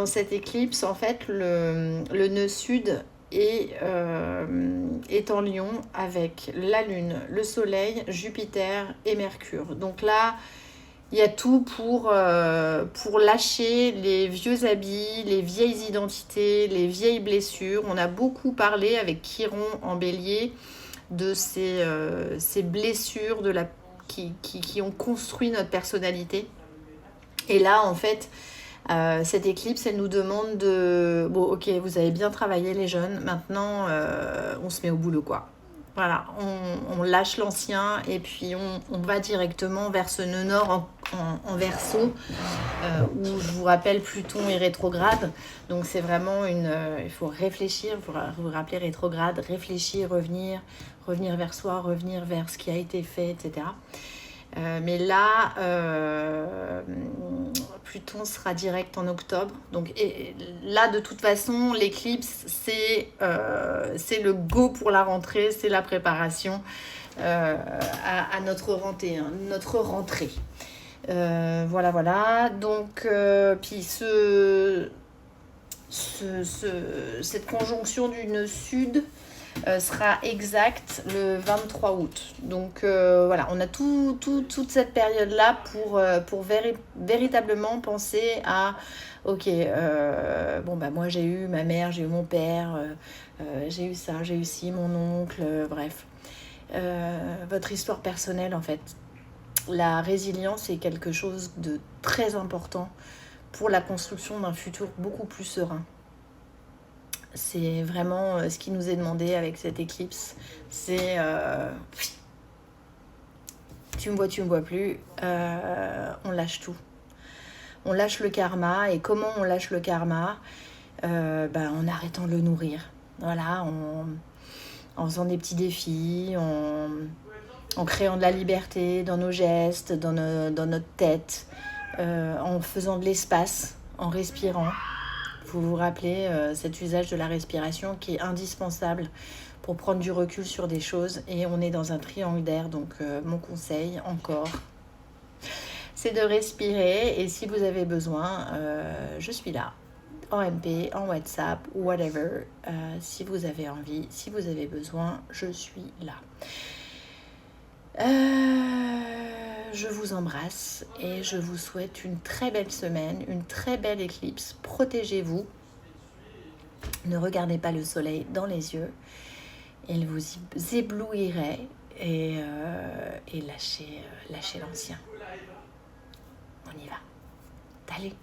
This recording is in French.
dans cette éclipse, en fait, le nœud sud est en lion avec la Lune, le Soleil, Jupiter et Mercure. Donc là, il y a tout pour lâcher les vieux habits, les vieilles identités, les vieilles blessures. On a beaucoup parlé avec Chiron en bélier de ces blessures qui ont construit notre personnalité. Et là, en fait, cette éclipse, elle nous demande de... Bon, ok, vous avez bien travaillé les jeunes, maintenant, on se met au boulot, quoi. Voilà, on lâche l'ancien et puis on va directement vers ce nœud nord en Verseau, où je vous rappelle Pluton est rétrograde. Donc c'est vraiment il faut réfléchir, vous vous rappelez rétrograde, réfléchir, revenir vers soi, revenir vers ce qui a été fait, etc. Mais là, Pluton sera direct en octobre. Donc là, de toute façon, l'éclipse, c'est le go pour la rentrée, c'est la préparation à notre rentrée. Voilà. Donc, puis cette conjonction du nœud sud sera exacte le 23 août. Donc voilà, on a toute cette période-là pour véritablement penser à ok, moi j'ai eu ma mère, j'ai eu mon père, j'ai eu ça, j'ai eu ci, mon oncle, bref. Votre histoire personnelle en fait. La résilience est quelque chose de très important pour la construction d'un futur beaucoup plus serein. C'est vraiment ce qui nous est demandé avec cette éclipse. C'est tu me vois plus, on lâche tout. On lâche le karma. Et comment on lâche le karma? En arrêtant de le nourrir. Voilà, en faisant des petits défis, en créant de la liberté dans nos gestes, dans notre tête, en faisant de l'espace, en respirant. Vous vous rappelez cet usage de la respiration qui est indispensable pour prendre du recul sur des choses. Et on est dans un triangle d'air, donc mon conseil encore, c'est de respirer. Et si vous avez besoin, je suis là, en MP, en WhatsApp, whatever. Si vous avez envie, si vous avez besoin, je suis là. Je vous embrasse et je vous souhaite une très belle semaine, une très belle éclipse. Protégez-vous. Ne regardez pas le soleil dans les yeux. Il vous éblouirait et lâchez l'ancien. On y va. Allez.